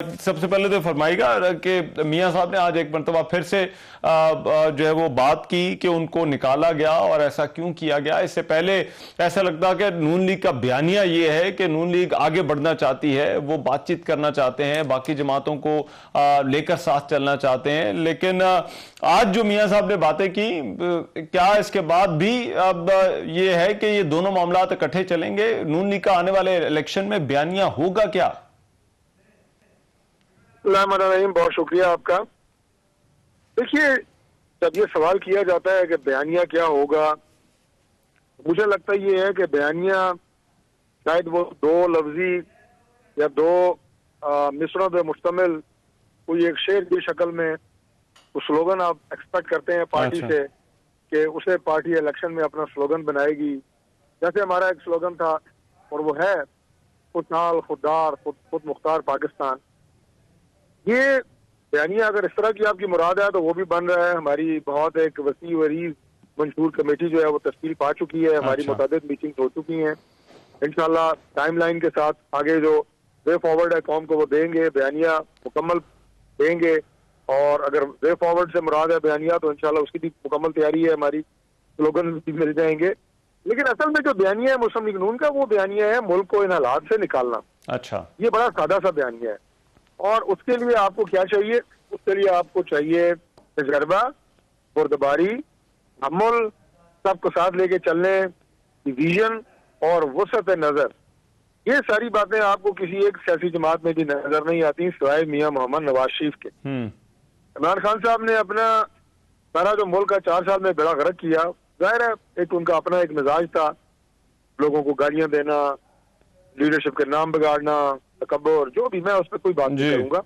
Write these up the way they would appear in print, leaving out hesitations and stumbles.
सबसे पहले तो फरमाइएगा कि मियां साहब ने आज एक मरतबा फिर से जो है वो बात की कि उनको निकाला गया और ऐसा क्यों किया गया। इससे पहले ऐसा लगता कि नून लीग का बयानिया ये है कि नून लीग आगे बढ़ना चाहती है, वो बातचीत करना चाहते हैं, बाकी जमातों को लेकर साथ चलना चाहते हैं। लेकिन आज जो मियां साहब ने बातें की, क्या इसके बाद भी अब ये है कि ये दोनों मामला इकट्ठे चलेंगे? नून लीग का आने वाले इलेक्शन में बयानिया होगा क्या? रहीम, बहुत शुक्रिया आपका। देखिए, जब ये सवाल किया जाता है कि बयानिया क्या होगा, मुझे लगता ये है कि बयानिया शायद वो दो लफ्जी या दो मिसरों पे मुश्तमिल कोई एक शेर की शक्ल में वो स्लोगन आप एक्सपेक्ट करते हैं पार्टी से कि उसे पार्टी इलेक्शन में अपना स्लोगन बनाएगी। जैसे हमारा एक स्लोगन था और वो है खुदनाल खुददार खुद मुख्तार पाकिस्तान। ये बयानिया अगर इस तरह की आपकी मुराद है तो वो भी बन रहा है। हमारी बहुत एक वसी वरीज मंशूर कमेटी जो है वो तश्कील पा चुकी है, हमारी मुताबिक मीटिंग हो चुकी हैं। इंशाल्लाह टाइमलाइन के साथ आगे जो वे फॉरवर्ड है कौम को वो देंगे, बयानिया मुकम्मल देंगे। और अगर वे फॉरवर्ड से मुराद है बयानिया तो इंशाल्लाह उसकी भी मुकम्मल तैयारी है, हमारी स्लोगन भी मिल जाएंगे। लेकिन असल में जो बयानिया है मुस्लिम लीग नून का, वो बयानिया है मुल्क को इन हालात से निकालना। अच्छा, ये बड़ा सादा सा बयानिया है। और उसके लिए आपको क्या चाहिए? उसके लिए आपको चाहिए तजर्बा, बुर्दबारी, अमल, सबको साथ लेके चलने, विजन और वसत नजर। ये सारी बातें आपको किसी एक सियासी जमात में भी नजर नहीं आती सिवाय मियां मोहम्मद नवाज शरीफ के। इमरान खान साहब ने अपना सारा जो मुल्क का 4 साल में बेड़ा गर्क किया, जाहिर है एक उनका अपना एक मिजाज था, लोगों को गालियां देना, लीडरशिप के नाम बिगाड़ना, तकब्बुर, जो भी, मैं उस पर कोई बात नहीं करूंगा।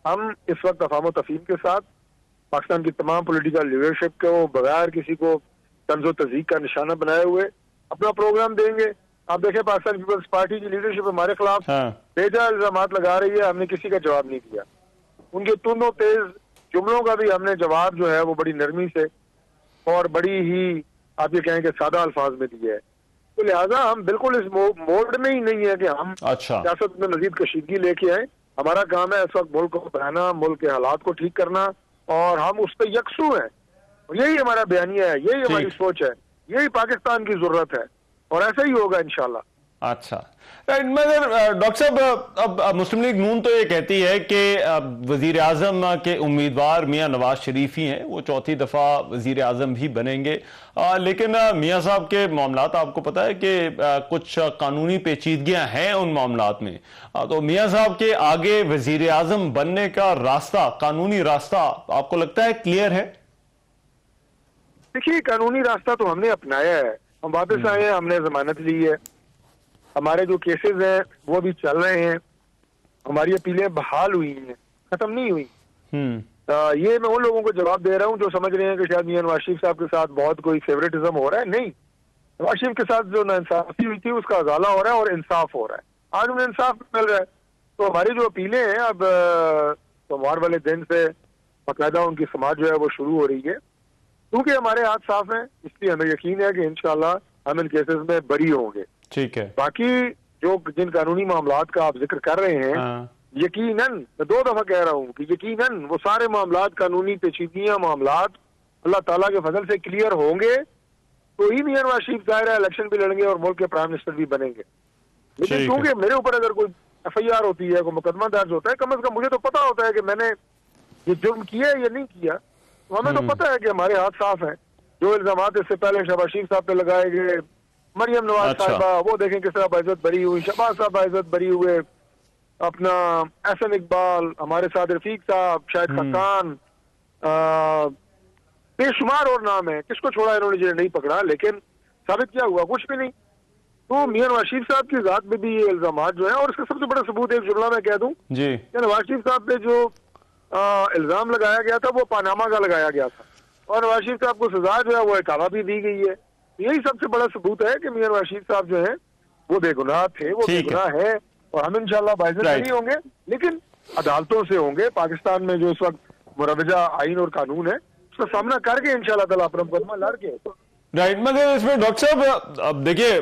हम इस वक्त अफाम तफहीम के साथ पाकिस्तान की तमाम पॉलिटिकल लीडरशिप को बगैर किसी को तंज़ो तज़ीक का निशाना बनाए हुए अपना प्रोग्राम देंगे। आप देखें पाकिस्तान पीपल्स पार्टी की लीडरशिप हमारे खिलाफ बेजा इल्जामात लगा रही है, हमने किसी का जवाब नहीं दिया। उनके तुंदो तेज जुमलों का भी हमने जवाब जो है वो बड़ी नरमी से और बड़ी ही आप ये कहेंगे सादा अल्फाज में दिया है। तो लिहाजा हम बिल्कुल इस मोड में ही नहीं है कि हम सियासत में मजीद कशीदगी लेके आए। हमारा काम है इस वक्त मुल्क को बढ़ाना, मुल्क के हालात को ठीक करना, और हम उस पर यकसू हैं। और यही हमारा बयानिया है, यही हमारी सोच है, यही पाकिस्तान की जरूरत है, और ऐसा ही होगा इंशाल्लाह। अच्छा, मगर डॉक्टर साहब, अब मुस्लिम लीग नून तो ये कहती है कि वजीर आजम के उम्मीदवार मियां नवाज शरीफ ही हैं, वो चौथी दफा वजीर आजम भी बनेंगे। लेकिन मियां साहब के मामलात आपको पता है कि कुछ कानूनी पेचीदगियां हैं उन मामलात में। तो मियां साहब के आगे वजीर आजम बनने का रास्ता, कानूनी रास्ता आपको लगता है क्लियर है? देखिए, कानूनी रास्ता तो हमने अपनाया है, हम वापस आए हैं, हमने जमानत ली है, हमारे जो केसेस हैं वो भी चल रहे हैं, हमारी अपीलें बहाल हुई हैं, खत्म नहीं हुई। ये मैं उन लोगों को जवाब दे रहा हूं जो समझ रहे हैं कि शायद मियां नवाज शरीफ साहब के साथ बहुत कोई फेवरेटिज्म हो रहा है। नहीं, नवाज शरीफ के साथ जो नाइंसाफी हुई थी उसका अजाला हो रहा है और इंसाफ हो रहा है। आज उन्हें इंसाफ मिल रहा है। तो हमारी जो अपीलें हैं अब सोमवार वाले दिन से बाकायदा उनकी समाज जो है वो शुरू हो रही है, क्योंकि हमारे हाथ साफ हैं, इसलिए हमें यकीन है कि इंशाल्लाह हम इन केसेस में बरी होंगे। ठीक है। बाकी जो जिन कानूनी मामलात का आप जिक्र कर रहे हैं, यकीनन, मैं 2 दफा कह रहा हूं कि यकीनन वो सारे मामलात, कानूनी पेचीदगियां मामलात अल्लाह ताला के फजल से क्लियर होंगे तो ही मियां नवाज शरीफ जाहिर है इलेक्शन भी लड़ेंगे और मुल्क के प्राइम मिनिस्टर भी बनेंगे। लेकिन क्योंकि मेरे ऊपर अगर कोई FIR होती है, कोई मुकदमा दर्ज होता है, कम अज कम मुझे तो पता होता है कि मैंने ये जुर्म किया है या नहीं किया। तो हमें तो पता है कि हमारे हाथ साफ है। जो इल्जामात इससे पहले शहबाज शरीफ साहब पे लगाए गए, मरियम नवाज साहिबा, वो देखें किस तरह बाइज्जत बरी हुई, शहबाज साहब बाइज्जत बरी हुए, अपना एहसन इकबाल, हमारे साथ रफीक साहब, शाहिद खक्कान, बेशुमार और नाम है, किसको छोड़ा इन्होंने जिन्हें नहीं पकड़ा। लेकिन साबित क्या हुआ? कुछ भी नहीं। तो मियां नवाज शरीफ साहब की जात में भी ये इल्जामात जो है, और इसका सबसे बड़ा सबूत एक जुमला मैं कह दूं कि नवाज शरीफ साहब पे जो इल्जाम लगाया गया था वो पानामा का लगाया गया था, और नवाज शरीफ साहब को सजा जो है वो इकाबा भी दी गई है। यही सबसे बड़ा सबूत है कि मियां नवाज शरीफ साहब जो है वो बेगुनाह थे, वो बेगुनाह है, और हम इंशाल्लाह बाइज्जत नहीं होंगे, लेकिन अदालतों से होंगे। पाकिस्तान में जो इस वक्त मुरवजा आइन और कानून है उसका सामना करके इंशाल्लाह ताला अपना मुकदमा लड़ के राइट, मगर इसमें डॉक्टर साहब अब देखिए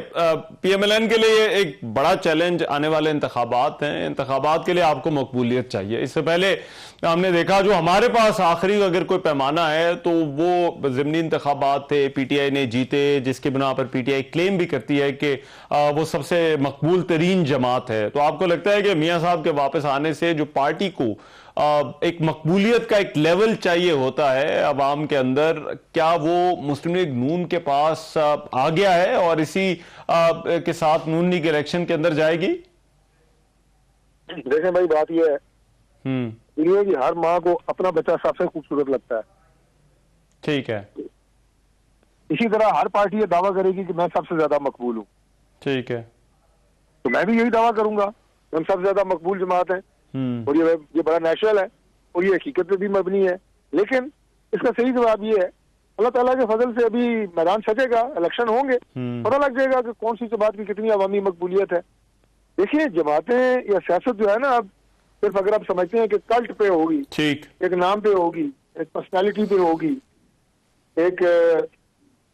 पीएमएलएन के लिए एक बड़ा चैलेंज आने वाले इंतखाबात हैं। इंतखाबात के लिए आपको मकबूलियत चाहिए। इससे पहले हमने देखा जो हमारे पास आखिरी अगर कोई पैमाना है तो वो ज़िमनी इंतखाबात थे, पीटीआई ने जीते, जिसके बिना पर पीटीआई क्लेम भी करती है कि वो सबसे मकबूल तरीन जमात है। तो आपको लगता है कि मियां साहब के वापस आने से जो पार्टी को एक मकबूलियत का एक लेवल चाहिए होता है अवाम के अंदर, क्या वो मुस्लिम लीग नून के पास आ गया है और इसी के साथ नून लीग इलेक्शन के अंदर जाएगी? देखें भाई, बात यह है, दुनिया की हर माँ को अपना बच्चा सबसे खूबसूरत लगता है। ठीक है। इसी तरह हर पार्टी ये दावा करेगी कि मैं सबसे ज्यादा मकबूल हूँ। ठीक है। तो मैं भी यही दावा करूंगा, हम सबसे ज्यादा मकबूल जमात है और ये बड़ा नेचुरल है और ये हकीकत पे भी मबनी है। लेकिन इसका सही जवाब ये है, अल्लाह ताला के फजल से अभी मैदान सजेगा, इलेक्शन होंगे, पता लग जाएगा कि कौन सी जमात की कितनी अवामी मकबूलियत है। देखिए, जमातें या सियासत जो है ना, अब सिर्फ अगर आप समझते हैं कि कल्ट पे होगी, ठीक, एक नाम पे होगी, एक पर्सनैलिटी पे होगी, एक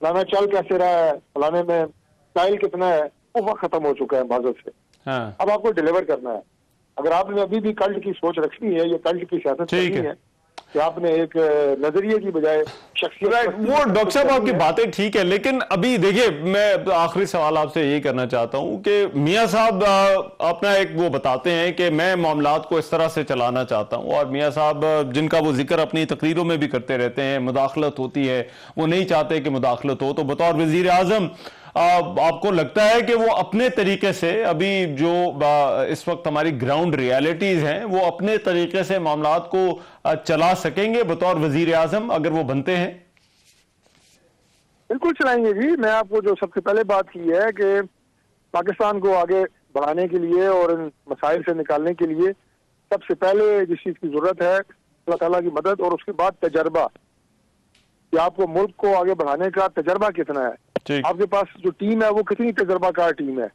फलाना चल कैसे रहा है, फलाने में स्टाइल कितना है, वो वक्त खत्म हो चुका है माजरत से। हाँ। अब आपको डिलीवर करना है। अगर आपने अभी भी कल्ट की सोच रखनी है, ये कल्ट की सियासत करनी है कि आपने एक नजरिए की बजाय शख्सियत। वो डॉक्टर साहब आपकी बातें ठीक है, लेकिन अभी देखिए मैं आखिरी सवाल आपसे यही करना चाहता हूं कि मियां साहब अपना एक वो बताते हैं कि मैं मामलात को इस तरह से चलाना चाहता हूं, और मियां साहब जिनका वो जिक्र अपनी तकरीरों में भी करते रहते हैं, मुदाखलत होती है, वो नहीं चाहते कि मुदाखलत हो। तो बतौर वजीर आजम आपको लगता है कि वो अपने तरीके से अभी जो इस वक्त हमारी ग्राउंड रियलिटीज हैं वो अपने तरीके से मामलात को चला सकेंगे बतौर वजीर आजम अगर वो बनते हैं? बिल्कुल चलाएंगे जी। मैं आपको जो सबसे पहले बात की है कि पाकिस्तान को आगे बढ़ाने के लिए और इन मसाइल से निकालने के लिए सबसे पहले जिस चीज की जरूरत है अल्लाह ताला की मदद, और उसके बाद तजर्बा, कि आपको मुल्क को आगे बढ़ाने का तजर्बा कितना है। आपके पास जो टीम है वो कितनी तजर्बाकार टीम है।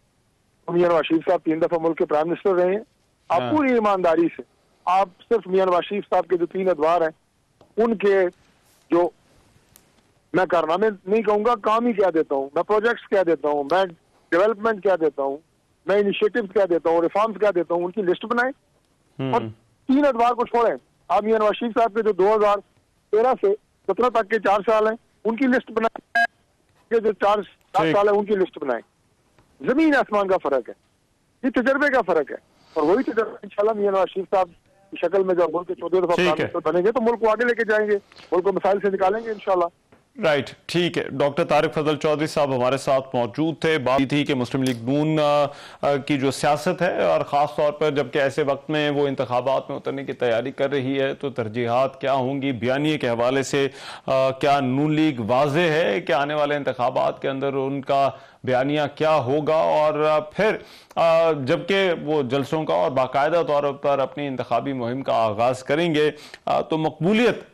मियां नवाज शरीफ साहब 3 दफा मुल्क के प्राइम मिनिस्टर रहे हैं। आप पूरी ईमानदारी से, आप सिर्फ मियां नवाज शरीफ साहब के जो 3 अदवार हैं उनके जो, मैं कारनामे नहीं कहूंगा, काम ही क्या देता हूँ, मैं प्रोजेक्ट्स क्या देता हूँ, मैं डेवलपमेंट क्या देता हूँ, मैं इनिशिएटिव्स क्या देता हूँ, रिफॉर्म्स क्या देता हूँ, उनकी लिस्ट बनाए और 3 अदवार को छोड़ें। आप मियां नवाज शरीफ साहब के जो 2013 से 17 तक के 4 साल हैं उनकी लिस्ट बनाए, जो 4 साल है उनकी लिस्ट बनाए। जमीन आसमान का फर्क है, ये तजर्बे का फर्क है, और वही तजर्बा इंशाल्लाह मियां नवाज शरीफ साहब की शक्ल में जब मुल्क के 14 दफा प्राइम मिनिस्टर बनेंगे तो मुल्क को आगे लेके जाएंगे, मुल्क को मसाइल से निकालेंगे इंशाल्लाह। राइट, ठीक है। डॉक्टर तारिक फजल चौधरी साहब हमारे साथ मौजूद थे। बात थी कि मुस्लिम लीग नून की जो सियासत है, और ख़ास तौर पर जबकि ऐसे वक्त में वो इंतखाबात में उतरने की तैयारी कर रही है, तो तरजीहात क्या होंगी बयानिए के हवाले से। क्या नून लीग वाज़े है कि आने वाले इंतखाबात के अंदर उनका बयानिया क्या होगा, और फिर जबकि वो जलसों का और बाकायदा तौर पर अपनी इंतखाबी मुहिम का आगाज़ करेंगे, तो मकबूलियत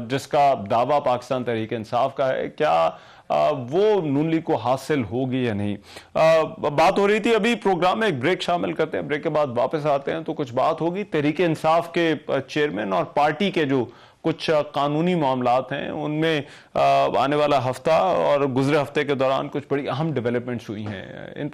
जिसका दावा पाकिस्तान तहरीक इंसाफ का है, क्या वो नून लीग को हासिल होगी या नहीं। बात हो रही थी, अभी प्रोग्राम में एक ब्रेक शामिल करते हैं, ब्रेक के बाद वापस आते हैं तो कुछ बात होगी तहरीक इंसाफ के चेयरमैन और पार्टी के जो कुछ कानूनी मामलात हैं उनमें आने वाला हफ्ता और गुजरे हफ्ते के दौरान कुछ बड़ी अहम डेवलपमेंट्स हुई हैं। इन